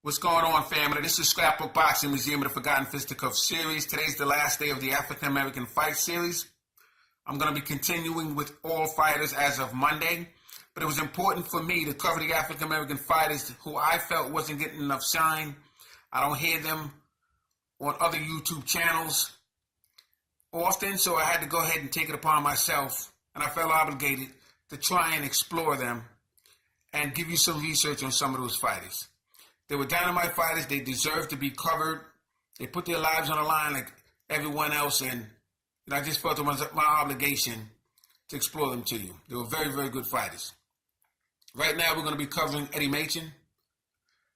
What's going on, family? This is Scrapbook Boxing Museum of the Forgotten Fisticuffs series. Today's the last day of the African American Fight series. I'm going to be continuing with all fighters as of Monday, but it was important for me to cover the African American fighters who I felt wasn't getting enough shine. I don't hear them on other YouTube channels often, so I had to go ahead and take it upon myself, and I felt obligated to try and explore them and give you some research on some of those fighters. They were dynamite fighters. They deserve to be covered. They put their lives on the line like everyone else, and I just felt it was my obligation to explore them to you. They were very, very good fighters. Right now, we're going to be covering Eddie Machen.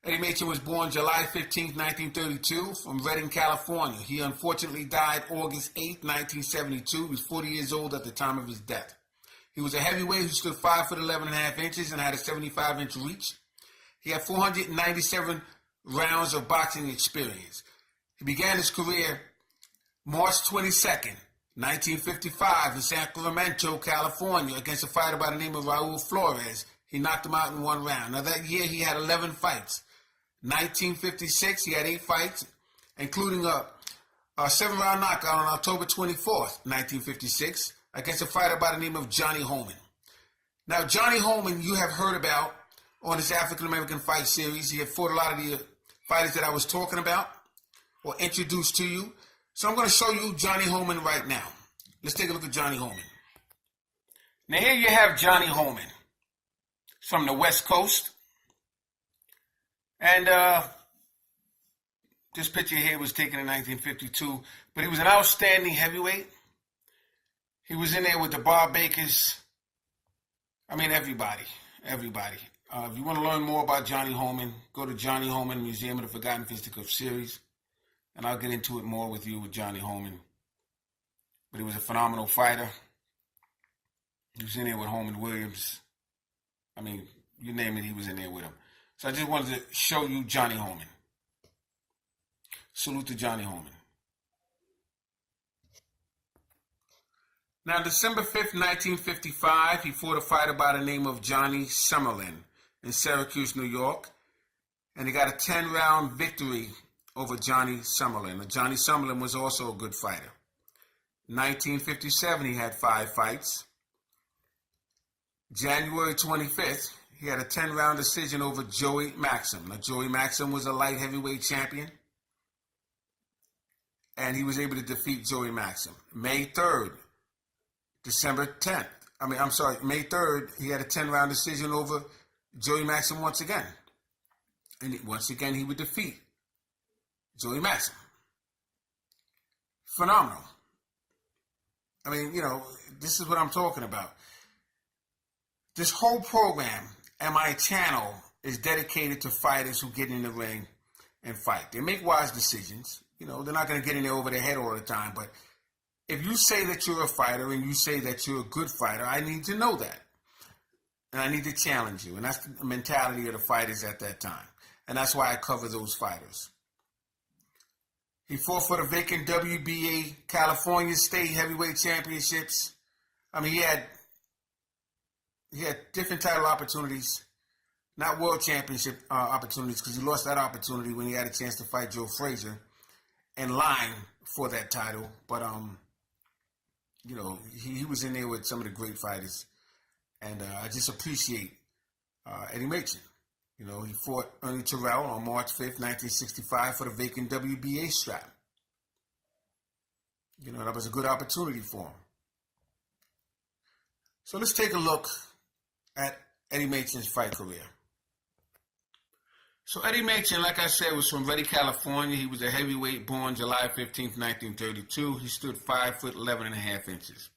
Eddie Machen was born July 15, 1932, from Redding, California. He unfortunately died August 8, 1972. He was 40 years old at the time of his death. He was a heavyweight who stood 5'11.5" and had a 75-inch reach. He had 497 rounds of boxing experience. He began his career March 22nd, 1955 in Sacramento, California, against a fighter by the name of Raul Flores. He knocked him out in one round. Now, that year, he had 11 fights. 1956, he had 8 fights, including a 7-round knockout on October 24th, 1956, against a fighter by the name of Johnny Holman. Now, Johnny Holman, you have heard about on this African-American fight series. He had fought a lot of the fighters that I was talking about or introduced to you. So I'm going to show you Johnny Holman right now. Let's take a look at Johnny Holman. Now here you have Johnny Holman from the West Coast. And this picture here was taken in 1952. But he was an outstanding heavyweight. He was in there with the Bob Bakers. I mean, everybody. If you want to learn more about Johnny Holman, go to Johnny Holman Museum of the Forgotten Fisticuffs series, and I'll get into it more with you with Johnny Holman. But he was a phenomenal fighter. He was in there with Holman Williams. I mean, you name it, he was in there with him. So I just wanted to show you Johnny Holman. Salute to Johnny Holman. Now, December 5th, 1955, he fought a fighter by the name of Johnny Summerlin in Syracuse, New York, and he got a 10-round victory over Johnny Summerlin. Now, Johnny Summerlin was also a good fighter. 1957, he had 5 fights. January 25th, he had a 10-round decision over Joey Maxim. Now, Joey Maxim was a light heavyweight champion, and he was able to defeat Joey Maxim. May 3rd, May 3rd, he had a 10-round decision over Joey Maxim once again. And once again, he would defeat Joey Maxim. Phenomenal. I mean, this is what I'm talking about. This whole program and my channel is dedicated to fighters who get in the ring and fight. They make wise decisions. They're not going to get in there over their head all the time, but if you say that you're a fighter and you say that you're a good fighter, I need to know that. And I need to challenge you. And that's the mentality of the fighters at that time. And that's why I cover those fighters. He fought for the vacant WBA California State Heavyweight Championships. I mean, he had different title opportunities, not world championship opportunities, because he lost that opportunity when he had a chance to fight Joe Frazier in line for that title. But, he was in there with some of the great fighters. And I just appreciate Eddie Machen. He fought Ernie Terrell on March 5th, 1965 for the vacant WBA strap. That was a good opportunity for him. So let's take a look at Eddie Machen's fight career. So Eddie Machen, like I said, was from Redding, California. He was a heavyweight born July 15th, 1932. He stood 5'11.5".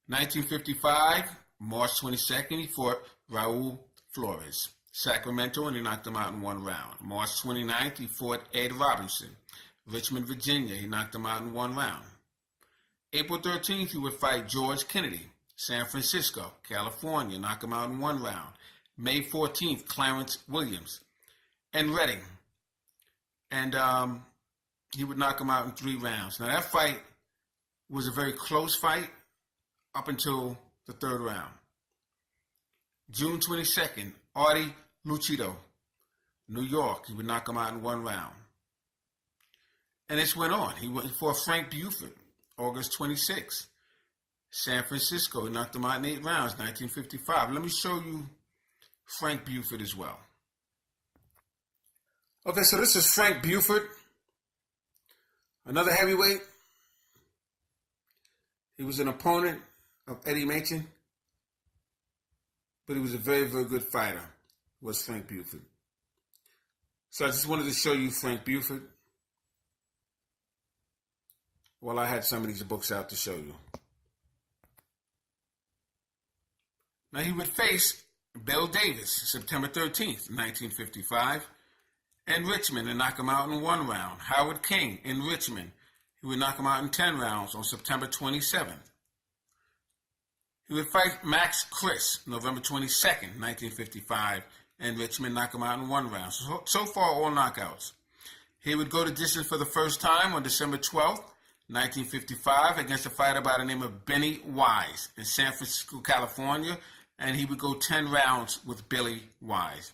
1955, March 22nd, he fought Raul Flores, Sacramento, and he knocked him out in one round. March 29th, he fought Ed Robinson, Richmond, Virginia. He knocked him out in one round. April 13th, he would fight George Kennedy, San Francisco, California, knock him out in one round. May 14th, Clarence Williams, in Redding, and he would knock him out in 3 rounds. Now, that fight was a very close fight up until the 3rd round. June 22nd, Artie Lucido New York. He would knock him out in 1 round. And this went on. He went for Frank Buford, August 26th. San Francisco, he knocked him out in 8 rounds, 1955. Let me show you Frank Buford as well. Okay, so this is Frank Buford, another heavyweight. He was an opponent of Eddie Machen, but he was a very, very good fighter, was Frank Buford. So I just wanted to show you Frank Buford while I had some of these books out to show you. Now he would face Bill Davis, September 13th, 1955, in Richmond and knock him out in 1 round. Howard King in Richmond. He would knock him out in 10 rounds on September 27th. He would fight Max Chris, November 22nd, 1955, in Richmond, knock him out in 1 round. So far, all knockouts. He would go to distance for the first time on December 12th, 1955, against a fighter by the name of Benny Wise in San Francisco, California, and he would go 10 rounds with Billy Wise.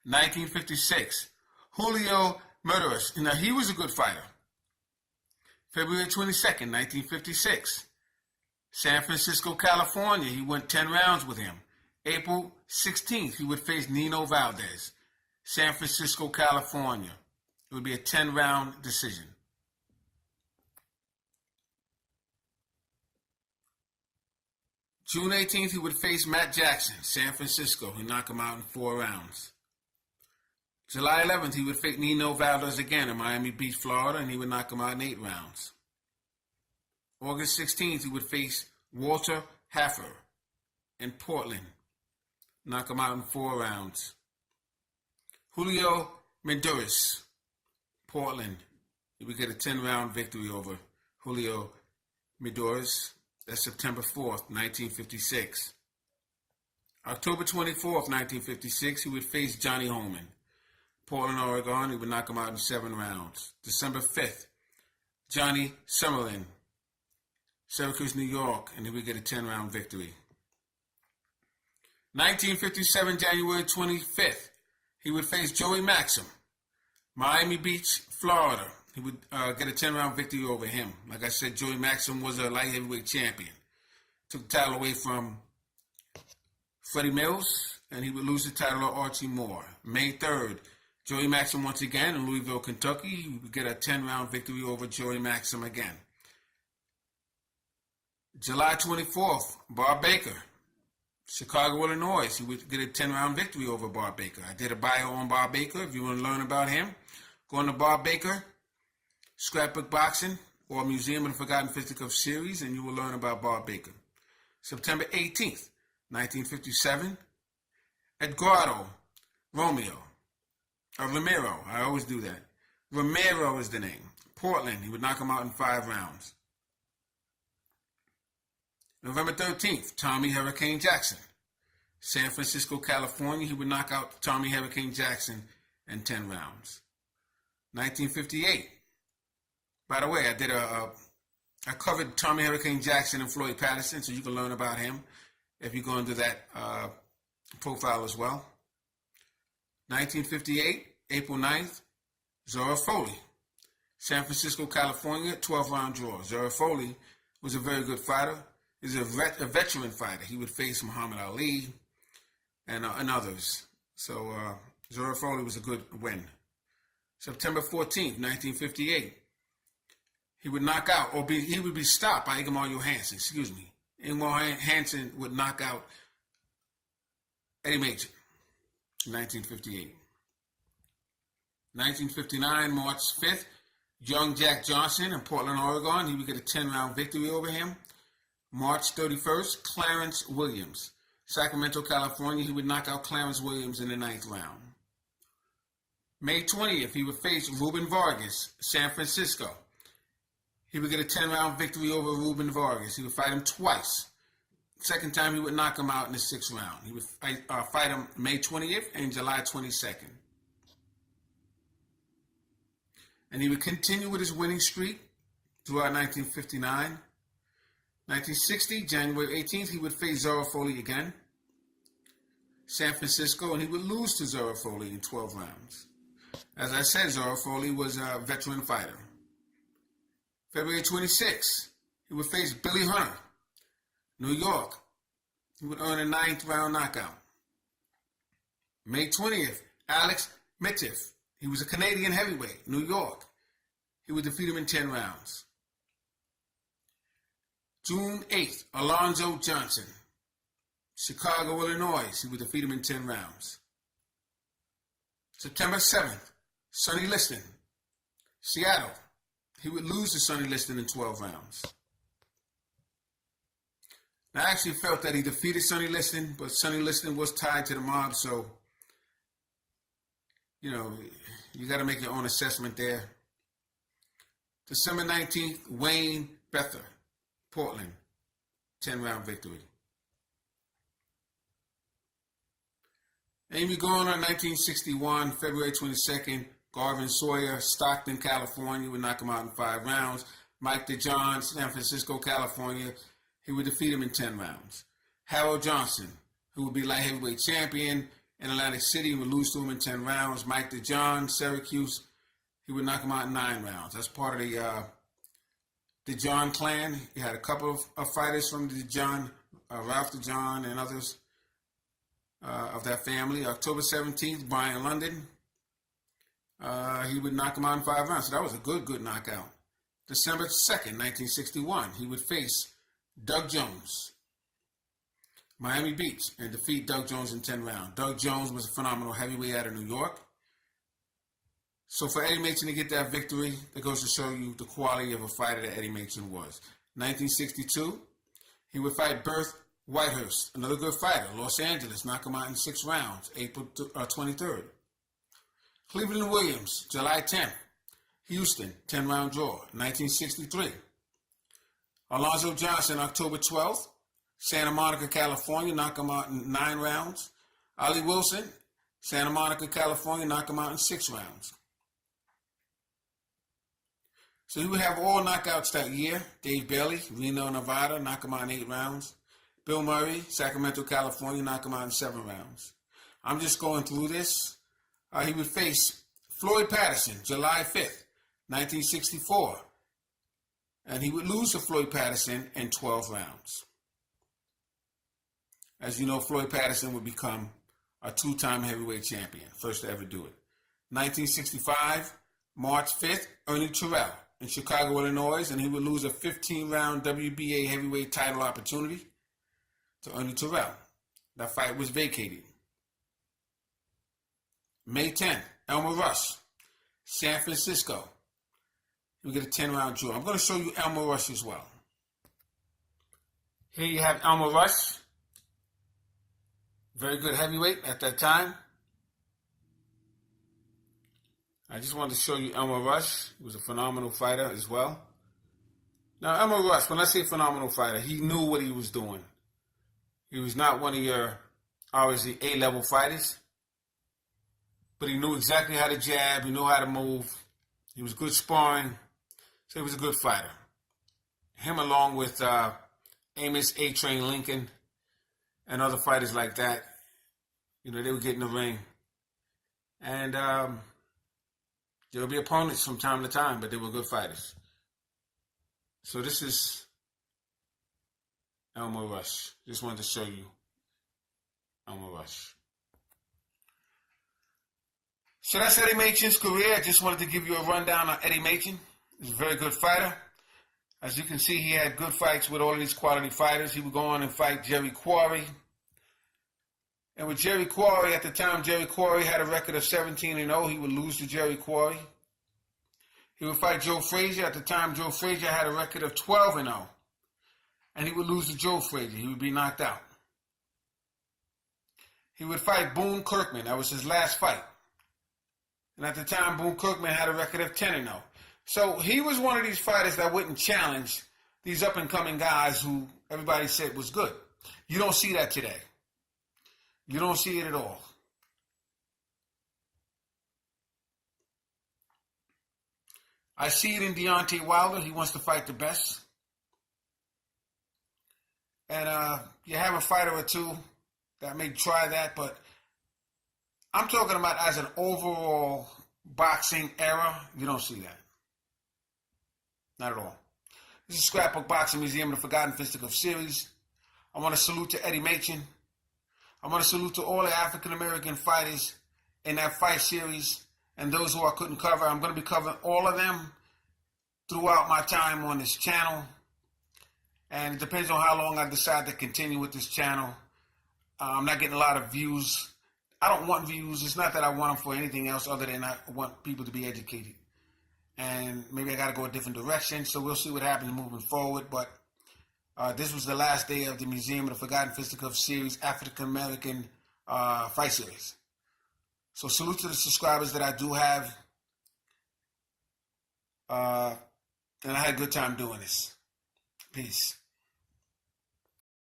1956, Julio Medeiros. Now, he was a good fighter. February 22nd, 1956, San Francisco, California. He went 10 rounds with him. April 16th, he would face Nino Valdez, San Francisco, California. It would be a 10-round decision. June 18th, he would face Matt Jackson, San Francisco. He'd knock him out in 4 rounds. July 11th, he would face Nino Valdez again in Miami Beach, Florida, and he would knock him out in 8 rounds. August 16th, he would face Walter Haffer in Portland, knock him out in 4 rounds. Julio Medeiros, Portland. He would get a 10-round victory over Julio Medeiros. That's September 4th, 1956. October 24th, 1956, he would face Johnny Holman. Portland, Oregon. He would knock him out in 7 rounds. December 5th, Johnny Summerlin, Syracuse, New York, and he would get a 10-round victory. 1957, January 25th, he would face Joey Maxim, Miami Beach, Florida. He would get a 10-round victory over him. Like I said, Joey Maxim was a light heavyweight champion. Took the title away from Freddie Mills, and he would lose the title to Archie Moore. May 3rd, Joey Maxim once again in Louisville, Kentucky. He would get a 10-round victory over Joey Maxim again. July 24th, Bob Baker, Chicago, Illinois. He would get a 10-round victory over Bob Baker. I did a bio on Bob Baker. If you want to learn about him, go on to Bob Baker, Scrapbook Boxing, or Museum of the Forgotten Fisticuffs series, and you will learn about Bob Baker. September 18th, 1957, Edgardo Romero. I always do that. Romero is the name. Portland. He would knock him out in 5 rounds. November 13th, Tommy Hurricane Jackson. San Francisco, California. He would knock out Tommy Hurricane Jackson in 10 rounds. 1958. By the way, I covered Tommy Hurricane Jackson and Floyd Patterson, so you can learn about him if you go into that profile as well. 1958, April 9th, Zora Foley. San Francisco, California, 12-round draw. Zora Foley was a very good fighter. He's a veteran fighter. He would face Muhammad Ali and others. So Zora Foley was a good win. September 14th, 1958. He would knock out, he would be stopped by Ingemar Johansson, Ingemar Johansson would knock out Eddie Machen in 1958. 1959, March 5th, Young Jack Johnson in Portland, Oregon. He would get a 10-round victory over him. March 31st, Clarence Williams, Sacramento, California. He would knock out Clarence Williams in the 9th round. May 20th, he would face Ruben Vargas, San Francisco. He would get a 10-round victory over Ruben Vargas. He would fight him twice. Second time, he would knock him out in the 6th round. He would fight him May 20th and July 22nd. And he would continue with his winning streak throughout 1959. 1960, January 18th, he would face Zora Foley again. San Francisco, and he would lose to Zora Foley in 12 rounds. As I said, Zora Foley was a veteran fighter. February 26th, he would face Billy Hunter, New York. He would earn a 9th round knockout. May 20th, Alex Mitif. He was a Canadian heavyweight, New York. He would defeat him in 10 rounds. June 8th, Alonzo Johnson, Chicago, Illinois. He would defeat him in 10 rounds. September 7th, Sonny Liston, Seattle. He would lose to Sonny Liston in 12 rounds. Now, I actually felt that he defeated Sonny Liston, but Sonny Liston was tied to the mob, so, you got to make your own assessment there. December 19th, Wayne Bether, Portland, 10-round victory. Amy Garner, 1961, February 22nd, Garvin Sawyer, Stockton, California, would knock him out in 5 rounds. Mike DeJohn, San Francisco, California, he would defeat him in 10 rounds. Harold Johnson, who would be light heavyweight champion in Atlantic City, would lose to him in 10 rounds. Mike DeJohn, Syracuse, he would knock him out in 9 rounds. That's part of the DeJohn clan. He had a couple of fighters from DeJohn, Ralph DeJohn and others of that family. October 17th, Brian London. He would knock him out in 5 rounds. So that was a good knockout. December 2nd, 1961, he would face Doug Jones, Miami Beach, and defeat Doug Jones in 10 rounds. Doug Jones was a phenomenal heavyweight out of New York. So for Eddie Machen to get that victory, that goes to show you the quality of a fighter that Eddie Machen was. 1962, he would fight Bert Whitehurst, another good fighter, Los Angeles, knock him out in 6 rounds, April 23rd. Cleveland Williams, July 10th, Houston, 10-round draw, 1963. Alonzo Johnson, October 12th, Santa Monica, California, knock him out in 9 rounds. Ali Wilson, Santa Monica, California, knock him out in 6 rounds. So he would have all knockouts that year. Dave Bailey, Reno, Nevada, knock him out in 8 rounds. Bill Murray, Sacramento, California, knock him out in 7 rounds. I'm just going through this. He would face Floyd Patterson, July 5th, 1964. And he would lose to Floyd Patterson in 12 rounds. As you know, Floyd Patterson would become a 2-time heavyweight champion, first to ever do it. 1965, March 5th, Ernie Terrell in Chicago, Illinois, and he would lose a 15-round WBA heavyweight title opportunity to Ernie Terrell. That fight was vacated. May 10th, Elmer Rush, San Francisco. We get a 10-round draw. I'm going to show you Elmer Rush as well. Here you have Elmer Rush. Very good heavyweight at that time. I just wanted to show you Elmer Rush. He was a phenomenal fighter as well. Now, Elmer Rush, when I say phenomenal fighter, he knew what he was doing. He was not one of your, obviously, A-level fighters. But he knew exactly how to jab. He knew how to move. He was good sparring. So he was a good fighter. Him along with Amos A-Train Lincoln and other fighters like that, they would get in the ring. And there would be opponents from time to time, but they were good fighters. So this is Elmer Rush. Just wanted to show you Elmer Rush. So that's Eddie Machen's career. I just wanted to give you a rundown on Eddie Machen. He's a very good fighter. As you can see, he had good fights with all of these quality fighters. He would go on and fight Jerry Quarry. And with Jerry Quarry, at the time, Jerry Quarry had a record of 17-0. He would lose to Jerry Quarry. He would fight Joe Frazier. At the time, Joe Frazier had a record of 12-0. And he would lose to Joe Frazier. He would be knocked out. He would fight Boone Kirkman. That was his last fight. And at the time, Boone Kirkman had a record of 10-0. So he was one of these fighters that wouldn't challenge these up-and-coming guys who everybody said was good. You don't see that today. You don't see it at all. I see it in Deontay Wilder. He wants to fight the best. And you have a fighter or two that may try that, but I'm talking about as an overall boxing era, you don't see that. Not at all. This is Scrapbook Boxing Museum of the Forgotten Fisticuffs series. I want to salute to Eddie Machin. I want to salute to all the African-American fighters in that fight series and those who I couldn't cover. I'm going to be covering all of them throughout my time on this channel. And it depends on how long I decide to continue with this channel. I'm not getting a lot of views. I don't want views. It's not that I want them for anything else other than I want people to be educated. And maybe I got to go a different direction. So we'll see what happens moving forward. But this was the last day of the Museum of the Forgotten Fisticuffs series, African American fight series. So salute to the subscribers that I do have. And I had a good time doing this. Peace.